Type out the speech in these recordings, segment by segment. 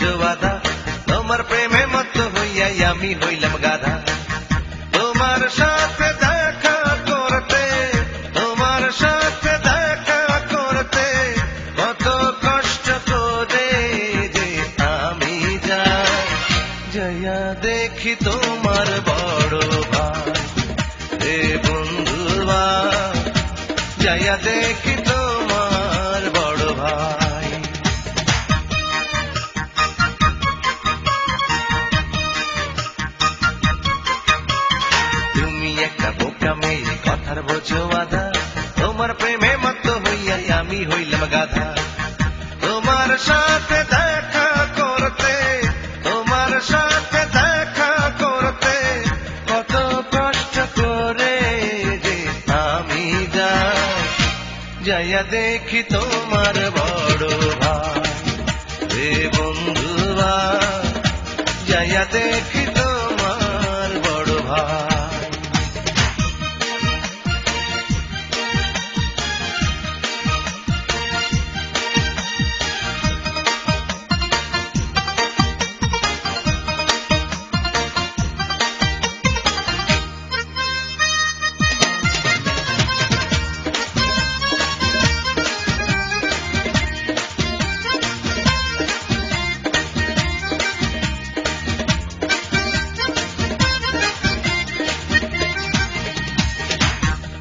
বোঝো বাধা, তোমার প্রেমে মত্ত হইয়াই আমি হইলাম গাধা। তোমার সাথে দেখা করতে, তোমার সাথে দেখা করতে কত কষ্ট করে যে আমি যাই। যাইয়া দেখি তোমার বড় ভাই রে বন্ধুয়া, যাইয়া দেখি তোমার বড় ভাই। তুমি একটা বোকা মেয়ে, কথার বোঝো বাধা, তোমার প্রেমে মত্ত হইয়াই আমি হইলাম গাধা। তোমার সাথে দেখা করতে, তোমার সাথে দেখা করতে কত কষ্ট করে যে আমি যাই। যাইয়া দেখি তোমার বড় ভাই রে বন্ধুয়া, যাইয়া দেখি তোমার বড় ভাই।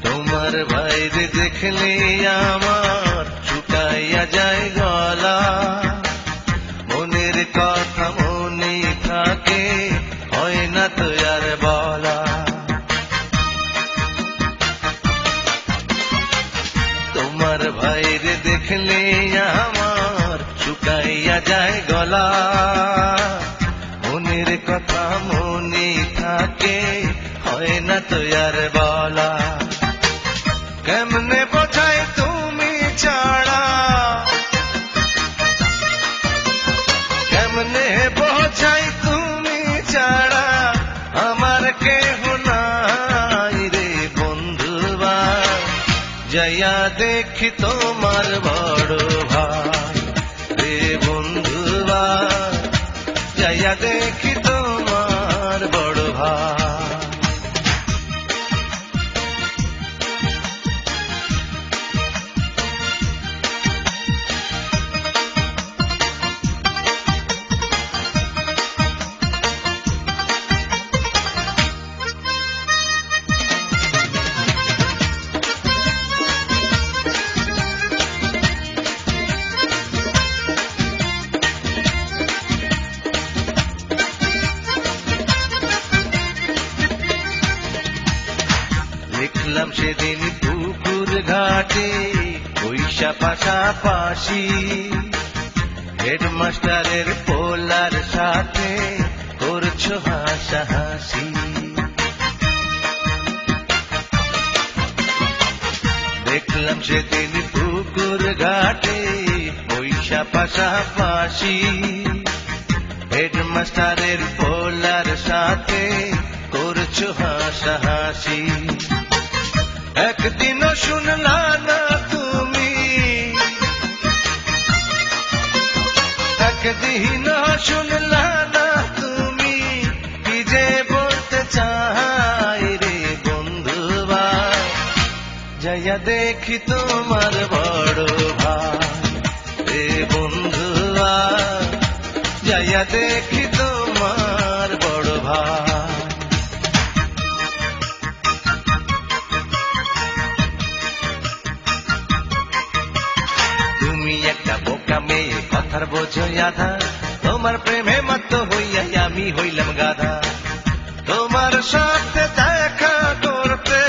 তোমার বাইরে দেখলে আমার শুকাইয়া যায় গলা, মনের কথা মনে থাকে হয় না তো আর বলা। তোমার বাইরে দেখলে আমার শুকাইয়া যায় গলা, মনের কথা মনে থাকে হয় না তো আর বলা। কেমনে বোঝাই তুমি ছাড়া, কেমনে বোঝাই তুমি ছাড়া আমার কেহ নাই রে বন্ধুবা। যাইয়া দেখি তোমার বড় ভাই রে বন্ধুবা, যাইয়া দেখি তোমার বড় ভাই। দেখলাম সেদিন পুকুর ঘাটে পয়সা পাশাপাশি, হেডমাস্টারের পোলার সাথে করছো হাসাহাসি। দেখলাম সেদিন পুকুর ঘাটে পয়সা পাশাপাশি, হেডমাস্টারের পোলার সাথে করছো হাসাহাসি। একদিনও শুনলা না তুমি, একদিনও শুনলা না তুমি কি যে বলতে চাই রে বন্ধুবা। যাইয়া দেখি তোমার বড় ভাই রে বন্ধুবা, যাইয়া দেখি তোমার বড় ভাই। তুমি একটা বোকা মেয়ে, কথার বোঝো আধা, তোমার প্রেমে মত্ত হইয়াই আমি হইলাম গাধা। তোমার সাথে দেখা করতে,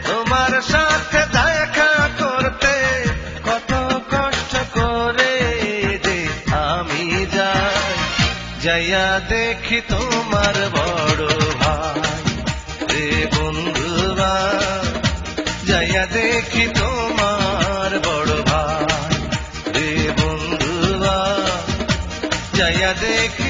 তোমার সাথে দেখা করতে কত কষ্ট করে যে আমি যাই। যাইয়া দেখি তোমার বড় ভাই রে বন্ধুবা, যাইয়া দেখি তোমার বড় ভাই রে বন্ধুবা, যাইয়া দেখি